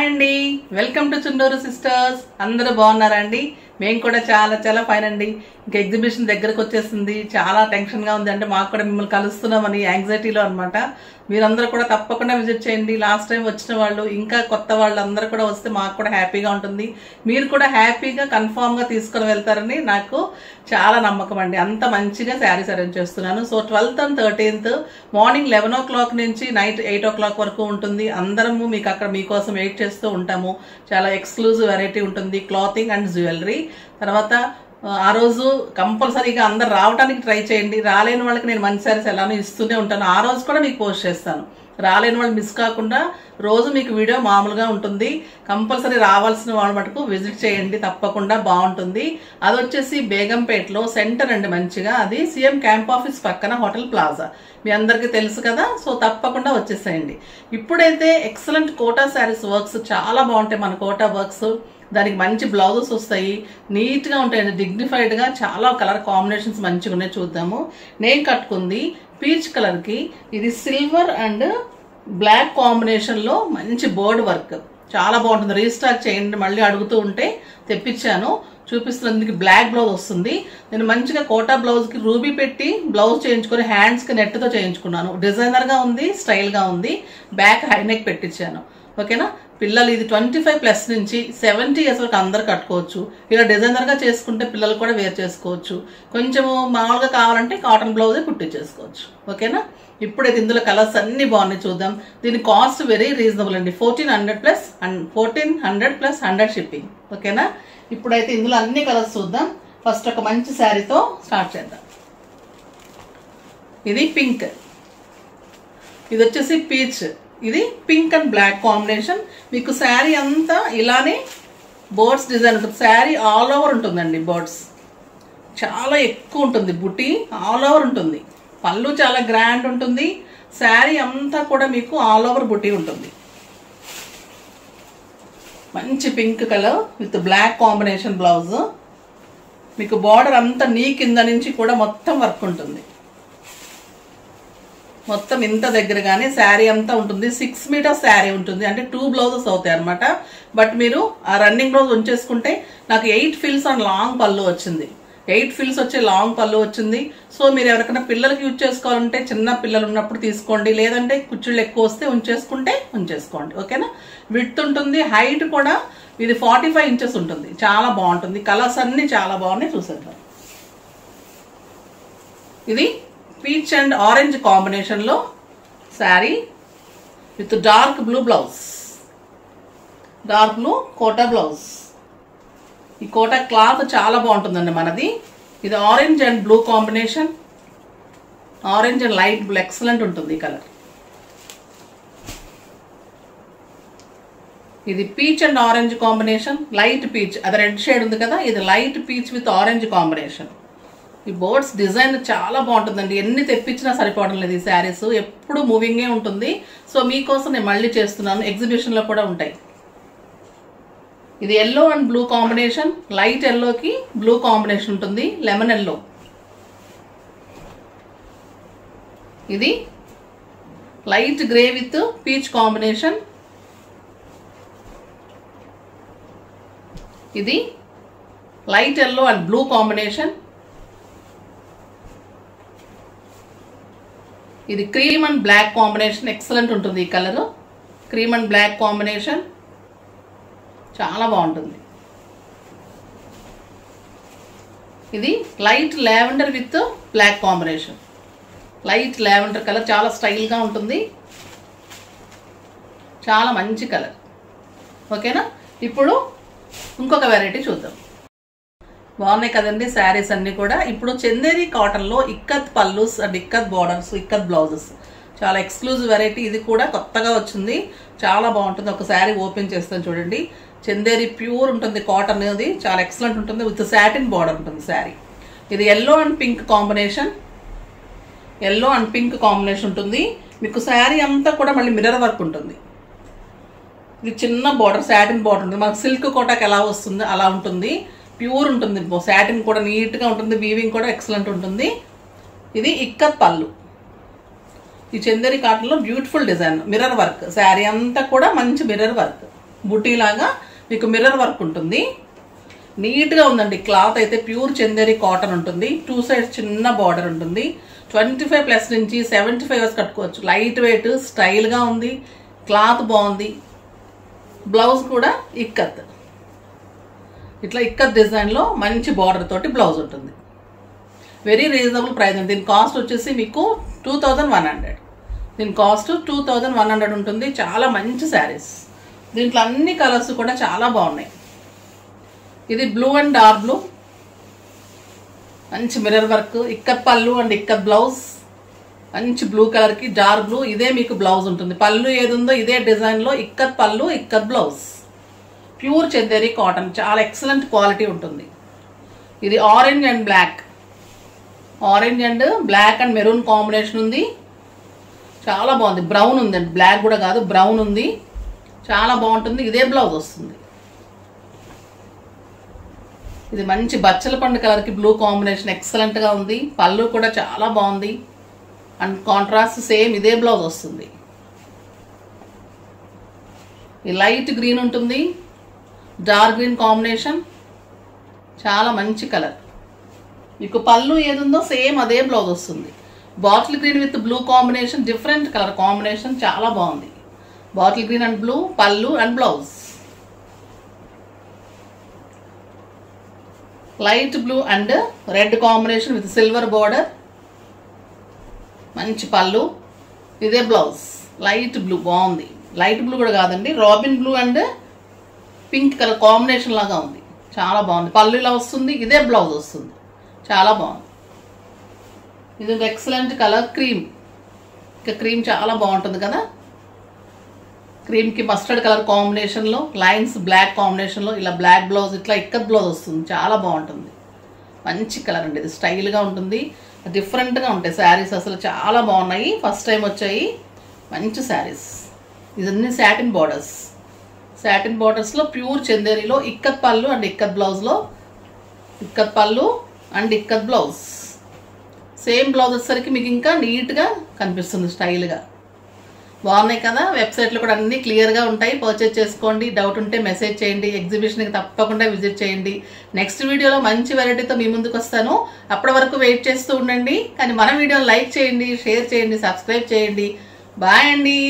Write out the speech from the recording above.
Hi అండి, welcome to Chunduru sisters. అందరూ బాగున్నారా అండి? మేము కూడా చాలా చాలా ఫైన్ అండి. ఇంకా ఎగ్జిబిషన్ దగ్గరకు వచ్చేసింది. చాలా టెన్షన్ గా ఉంది. అంటే మాకు కూడా మిమ్మల్ని కలుస్తున్నామని యాంగ్జైటీలో అనమాట. మీరందరూ కూడా తప్పకుండా విజిట్ చేయండి. లాస్ట్ టైం వచ్చిన వాళ్ళు ఇంకా కొత్త వాళ్ళు అందరూ కూడా వస్తే మాకు కూడా హ్యాపీగా ఉంటుంది. మీరు కూడా హ్యాపీగా కన్ఫామ్ గా తీసుకుని వెళ్తారని నాకు చాలా నమ్మకం అండి. అంత మంచిగా శారీస్ అరేంజ్ చేస్తున్నాను. So 12th and 13th morning 11 o'clock నుంచి నైట్ 8 o'clock వరకు ఉంటుంది. అందరము మీకు అక్కడ మీకోసం వెయిట్ చేస్తూ ఉంటాము. చాలా ఎక్స్క్లూజివ్ వెరైటీ ఉంటుంది, క్లాతింగ్ అండ్ జ్యువెలరీ. తర్వాత ఆ రోజు కంపల్సరీగా అందరు రావడానికి ట్రై చేయండి. రాలేని వాళ్ళకి నేను మంచి శారీస్ ఎలానో ఇస్తూనే ఉంటాను. ఆ రోజు కూడా మీకు పోస్ట్ చేస్తాను. రాలేని వాళ్ళు మిస్ కాకుండా రోజు మీకు వీడియో మామూలుగా ఉంటుంది. కంపల్సరీ రావాల్సిన వాళ్ళు మటుకు విజిట్ చేయండి, తప్పకుండా బాగుంటుంది. అది వచ్చేసి బేగంపేటలో సెంటర్ అండి. మంచిగా అది సీఎం క్యాంప్ ఆఫీస్ పక్కన హోటల్ ప్లాజా, మీ అందరికీ తెలుసు కదా. సో తప్పకుండా వచ్చేసేయండి. ఇప్పుడైతే ఎక్సలెంట్ కోటా శారీస్ వర్క్స్ చాలా బాగుంటాయి. మన కోటా వర్క్స్, దానికి మంచి బ్లౌజెస్ వస్తాయి, నీట్ గా ఉంటాయండి, డిగ్నిఫైడ్ గా. చాలా కలర్ కాంబినేషన్స్ మంచిగా ఉన్నాయి. చూద్దాము. నేను కట్టుకుంది పీచ్ కలర్ కి, ఇది సిల్వర్ అండ్ బ్లాక్ కాంబినేషన్ లో మంచి బోర్డ్ వర్క్, చాలా బాగుంటుంది. రీస్టాక్ చేయండి, మళ్ళీ అడుగుతూ ఉంటే తెప్పించాను, చూపిస్తున్నందుకు. బ్లాక్ బ్లౌజ్ వస్తుంది. నేను మంచిగా కోటా బ్లౌజ్ కి రూబీ పెట్టి బ్లౌజ్ చేయించుకొని హ్యాండ్స్ కి నెట్ తో చేయించుకున్నాను. డిజైనర్ గా ఉంది, స్టైల్ గా ఉంది. బ్యాక్ హై నెక్ పెట్టించాను. ఓకేనా. పిల్లలు ఇది 25+ నుంచి 70 years వరకు అందరు కట్టుకోవచ్చు. ఇలా డిజైనర్ గా చేసుకుంటే పిల్లలు కూడా వేర్ చేసుకోవచ్చు. కొంచెము మామూలుగా కావాలంటే కాటన్ బ్లౌజే కుట్టించేసుకోవచ్చు. ఓకేనా. ఇప్పుడైతే ఇందులో కలర్స్ అన్ని బాగున్నాయి, చూద్దాం. దీని కాస్ట్ వెరీ రీజనబుల్ అండి. 1400 ప్లస్ 100 షిప్పింగ్. ఓకేనా. ఇప్పుడైతే ఇందులో అన్ని కలర్స్ చూద్దాం. ఫస్ట్ ఒక మంచి శారీతో స్టార్ట్ చేద్దాం. ఇది పింక్, ఇది వచ్చేసి పీచ్, ఇది పింక్ అండ్ బ్లాక్ కాంబినేషన్. మీకు శారీ అంతా ఇలానే బర్డ్స్ డిజైన్ ఉంటుంది. శారీ ఆల్ ఓవర్ ఉంటుందండి. బర్డ్స్ చాలా ఎక్కువ ఉంటుంది, బుటీ ఆల్ ఓవర్ ఉంటుంది. పళ్ళు చాలా గ్రాండ్ ఉంటుంది. శారీ అంతా కూడా మీకు ఆల్ ఓవర్ బుటీ ఉంటుంది. మంచి pink colour with black combination blouse. మీకు బార్డర్ అంతా నీ కింద నుంచి కూడా మొత్తం వర్క్ ఉంటుంది. మొత్తం ఇంత దగ్గరగానే శారీ అంతా ఉంటుంది. 6 meters శారీ ఉంటుంది. అంటే 2 బ్లౌజెస్ అవుతాయి అనమాట. బట్ మీరు ఆ రన్నింగ్ బ్లౌజ్ ఉంచేసుకుంటే నాకు 8 fills అండ్ లాంగ్ పళ్ళు వచ్చింది. 8 fills వచ్చే లాంగ్ పళ్ళు వచ్చింది. సో మీరు ఎవరికైనా పిల్లలకి యూజ్ చేసుకోవాలంటే చిన్న పిల్లలు ఉన్నప్పుడు తీసుకోండి, లేదంటే కుచ్చుళ్ళు ఎక్కువ వస్తే ఉంచేసుకోండి. ఓకేనా. విడ్త్ ఉంటుంది, హైట్ కూడా ఇది 45 inches ఉంటుంది. చాలా బాగుంటుంది. కలర్స్ అన్ని చాలా బాగున్నాయి, చూసేద్దాం. ఇది పీచ్ అండ్ ఆరెంజ్ కాంబినేషన్ లో sari with dark blue blouse, dark blue Kota blouse. ఈ కోటా క్లాత్ చాలా బాగుంటుందండి మనది. ఇది orange and blue combination, orange and light blue, excellent ఉంటుంది ఈ కలర్. ఇది peach and orange combination, light peach, అది రెడ్ షేడ్ ఉంది కదా, ఇది light peach with orange combination. ఈ బోర్డ్స్ డిజైన్ చాలా బాగుంటుందండి. ఎన్ని తెప్పించినా సరిపోవడం లేదు. ఈ శారీస్ ఎప్పుడు మూవింగే ఉంటుంది. సో మీకోసం నేను మళ్ళీ చేస్తున్నాను. ఎగ్జిబిషన్ లో కూడా ఉంటాయి. ఇది yellow and blue combination, light ఎల్లోకి బ్లూ కాంబినేషన్ ఉంటుంది, లెమన్ ఎల్లో. ఇది light grey with peach combination. ఇది light yellow and blue combination. ఇది cream and black combination, excellent ఉంటుంది ఈ colour. Cream and black combination చాలా బాగుంటుంది. ఇది light lavender with black combination, light lavender colour, చాలా స్టైల్గా ఉంటుంది. చాలా మంచి కలర్. ఓకేనా. ఇప్పుడు ఇంకొక వెరైటీ చూద్దాం. బాగున్నాయి కదండి శారీస్ అన్ని కూడా. ఇప్పుడు చందేరి కాటన్ లో ikat pallus and ikat borders, ikat blouses, చాలా ఎక్స్క్లూజివ్ వెరైటీ. ఇది కూడా కొత్తగా వచ్చింది, చాలా బాగుంటుంది. ఒక శారీ ఓపెన్ చేస్తాను చూడండి. చందేరి ప్యూర్ ఉంటుంది, కాటన్, అది చాలా ఎక్సలెంట్ ఉంటుంది. విత్ సాటిన్ బార్డర్ ఉంటుంది శారీ. ఇది yellow and pink combination, yellow and pink combination ఉంటుంది. మీకు శారీ అంతా కూడా మళ్ళీ మిర్రర్ వర్క్ ఉంటుంది. ఇది చిన్న బార్డర్, సాటిన్ బార్డర్ ఉంటుంది. మనకు సిల్క్ కోటాకి ఎలా వస్తుంది అలా ఉంటుంది. ప్యూర్ ఉంటుంది. సాటిన్ కూడా నీట్ గా ఉంటుంది. వీవింగ్ కూడా ఎక్సలెంట్ ఉంటుంది. ఇది ఇక్కత్ పళ్ళు. ఈ చందేరి కాటన్ లో beautiful design, mirror work. Sari అంతా కూడా మంచి మిర్రర్ వర్క్. బుటీలాగా మీకు మిర్రర్ వర్క్ ఉంటుంది. నీట్గా ఉందండి. క్లాత్ అయితే ప్యూర్ చందేరి కాటన్ ఉంటుంది. 2 సైడ్స్ చిన్న బార్డర్ ఉంటుంది. 25+ నుంచి 75 వరకు కట్టుకోవచ్చు. లైట్ వెయిట్, స్టైల్గా ఉంది. క్లాత్ బాగుంది. బ్లౌజ్ కూడా ఇక్కత్, ఇట్లా ఇక్కత్ డిజైన్లో మంచి బార్డర్ తోటి బ్లౌజ్ ఉంటుంది. వెరీ రీజనబుల్ ప్రైస్ అండి. దీని కాస్ట్ వచ్చేసి మీకు 2100. దీని కాస్ట్ 2100 ఉంటుంది. చాలా మంచి శారీస్. దీంట్లో అన్ని కలర్స్ కూడా చాలా బాగున్నాయి. ఇది బ్లూ అండ్ డార్క్ బ్లూ, మంచి మిర్రర్ వర్క్, ఇక్కత్ పళ్ళు అండ్ ఇక్కత్ బ్లౌజ్. మంచి బ్లూ కలర్కి డార్క్ బ్లూ, ఇదే మీకు బ్లౌజ్ ఉంటుంది. పళ్ళు ఏది ఉందో ఇదే డిజైన్లో ఇక్కత్ పళ్ళు, ikat blouse. Pure Chanderi cotton, చాలా ఎక్సలెంట్ క్వాలిటీ ఉంటుంది. ఇది orange and black, orange and black and maroon combination ఉంది. చాలా బాగుంది. బ్రౌన్ ఉందండి, బ్లాక్ కూడా కాదు, బ్రౌన్ ఉంది. చాలా బాగుంటుంది. ఇదే బ్లౌజ్ వస్తుంది. ఇది మంచి బచ్చల పండు కలర్కి బ్లూ కాంబినేషన్ ఎక్సలెంట్గా ఉంది. పళ్ళు కూడా చాలా బాగుంది అండ్ కాంట్రాస్ట్ సేమ్ ఇదే బ్లౌజ్ వస్తుంది. ఈ లైట్ గ్రీన్ ఉంటుంది, డార్క్ గ్రీన్ కాంబినేషన్, చాలా మంచి కలర్. మీకు పళ్ళు ఏది ఉందో సేమ్ అదే బ్లౌజ్ వస్తుంది. Bottle green with blue combination, different colour combination, చాలా బాగుంది. బాటిల్ గ్రీన్ అండ్ బ్లూ, పళ్ళు and blouse. Light blue and red combination with silver border, మంచి పళ్ళు, ఇదే బ్లౌజ్. లైట్ బ్లూ బాగుంది. లైట్ బ్లూ కూడా కాదండి, robin blue and pink colour combination లాగా ఉంది. చాలా బాగుంది. పళ్ళు ఇలా వస్తుంది, ఇదే బ్లౌజ్ వస్తుంది. చాలా బాగుంది. ఇది ఎక్సలెంట్ కలర్ క్రీమ్. ఇంకా క్రీమ్ చాలా బాగుంటుంది కదా. క్రీమ్కి మస్టర్డ్ కలర్ కాంబినేషన్లో, లైన్స్ బ్లాక్ కాంబినేషన్లో, ఇలా బ్లాక్ బ్లౌజ్, ఇట్లా ఇక్కత్ బ్లౌజ్ వస్తుంది. చాలా బాగుంటుంది. మంచి కలర్ అండి. ఇది స్టైల్గా ఉంటుంది, డిఫరెంట్గా ఉంటాయి శారీస్. అసలు చాలా బాగున్నాయి. ఫస్ట్ టైం వచ్చాయి మంచి శారీస్. ఇదన్నీ సాటిన్ బార్డర్స్. సాటిన్ బార్డర్స్లో ప్యూర్ చందేరిలో ఇక్కత్ పళ్ళు అండ్ ఇక్కత్ బ్లౌజ్లో, ఇక్కత్ పళ్ళు and ikat blouse. Same blouse వచ్చేసరికి మీకు ఇంకా నీట్గా కనిపిస్తుంది, స్టైల్గా. బాగున్నాయి కదా. వెబ్సైట్లో కూడా అన్నీ క్లియర్గా ఉంటాయి. పర్చేజ్ చేసుకోండి. డౌట్ ఉంటే మెసేజ్ చేయండి. ఎగ్జిబిషన్కి తప్పకుండా విజిట్ చేయండి. నెక్స్ట్ వీడియోలో మంచి వెరైటీతో మీ ముందుకు వస్తాను. అప్పటి వరకు వెయిట్ చేస్తూ ఉండండి. కానీ మన వీడియోని లైక్ చేయండి, షేర్ చేయండి, సబ్స్క్రైబ్ చేయండి. బాయ్ అండి.